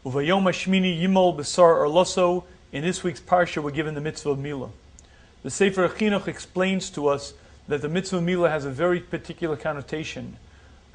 Uvayom Shemini Yimol Besar Arloso. In this week's parsha, we're given the mitzvah of Milah. The Sefer Chinuch explains to us that the mitzvah of Milah has a very particular connotation.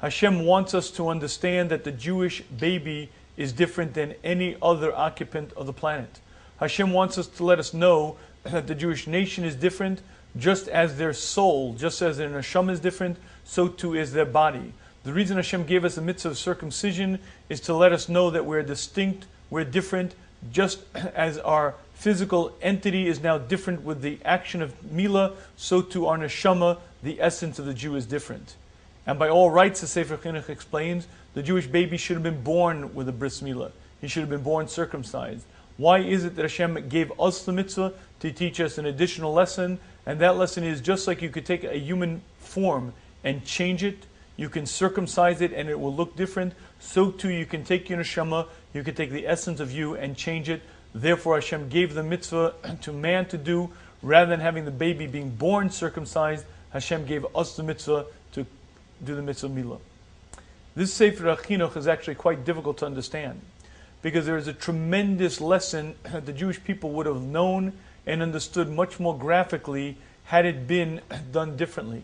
Hashem wants us to understand that the Jewish baby is different than any other occupant of the planet. Hashem wants us to let us know that the Jewish nation is different, just as their soul, just as their neshama is different, so too is their body. The reason Hashem gave us the mitzvah of circumcision is to let us know that we're distinct, we're different, just as our physical entity is now different with the action of Milah, so too our neshama, the essence of the Jew, is different. And by all rights, the Sefer Chinuch explains, the Jewish baby should have been born with a bris milah. He should have been born circumcised. Why is it that Hashem gave us the mitzvah? To teach us an additional lesson, and that lesson is just like you could take a human form and change it, you can circumcise it and it will look different, so too you can take your neshama, you can take the essence of you and change it. Therefore Hashem gave the mitzvah to man to do, rather than having the baby being born circumcised, Hashem gave us the mitzvah to do the mitzvah milah. This Sefer Chinuch is actually quite difficult to understand, because there is a tremendous lesson that the Jewish people would have known and understood much more graphically had it been done differently.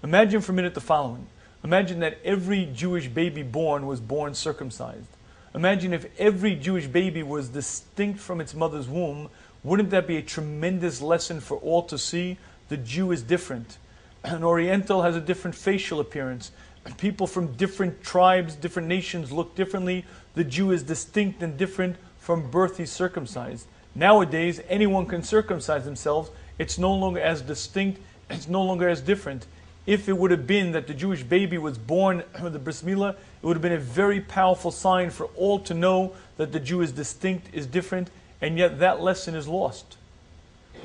Imagine for a minute the following. Imagine that every Jewish baby born was born circumcised. Imagine if every Jewish baby was distinct from its mother's womb. Wouldn't that be a tremendous lesson for all to see? The Jew is different. An Oriental has a different facial appearance. People from different tribes, different nations look differently. The Jew is distinct and different. From birth he's circumcised. Nowadays, anyone can circumcise themselves. It's no longer as distinct, it's no longer as different. If it would have been that the Jewish baby was born with the bris milah, it would have been a very powerful sign for all to know that the Jew is distinct, is different, and yet that lesson is lost.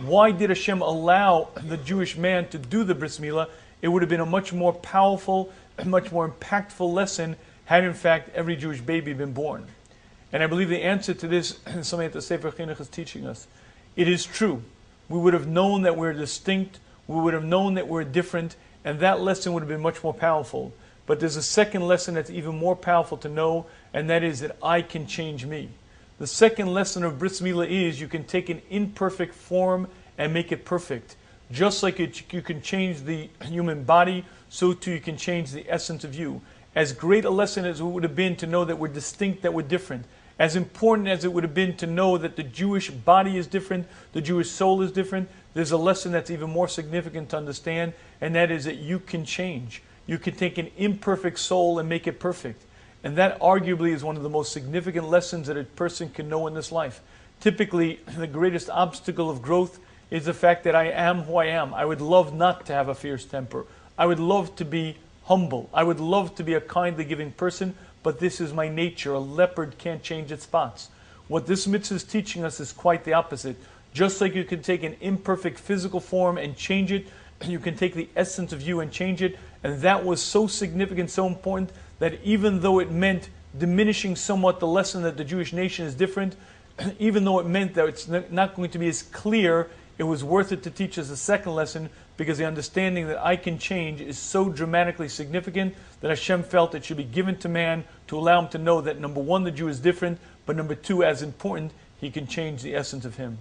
Why did Hashem allow the Jewish man to do the bris milah? It would have been a much more powerful, much more impactful lesson had in fact every Jewish baby been born. And I believe the answer to this is something that the Sefer Chinuch is teaching us. It is true. We would have known that we're distinct, we would have known that we're different, and that lesson would have been much more powerful. But there's a second lesson that's even more powerful to know, and that is that I can change me. The second lesson of bris milah is you can take an imperfect form and make it perfect. Just like you can change the human body, so too you can change the essence of you. As great a lesson as it would have been to know that we're distinct, that we're different, as important as it would have been to know that the Jewish body is different, the Jewish soul is different, there's a lesson that's even more significant to understand, and that is that you can change. You can take an imperfect soul and make it perfect. And that arguably is one of the most significant lessons that a person can know in this life. Typically, the greatest obstacle of growth is the fact that I am who I am. I would love not to have a fierce temper. I would love to be humble. I would love to be a kindly giving person, but this is my nature. A leopard can't change its spots. What this mitzvah is teaching us is quite the opposite. Just like you can take an imperfect physical form and change it, you can take the essence of you and change it. And that was so significant, so important, that even though it meant diminishing somewhat the lesson that the Jewish nation is different, even though it meant that it's not going to be as clear, it was worth it to teach us a second lesson, because the understanding that I can change is so dramatically significant that Hashem felt it should be given to man to allow him to know that, number one, the Jew is different, but number two, as important, he can change the essence of him.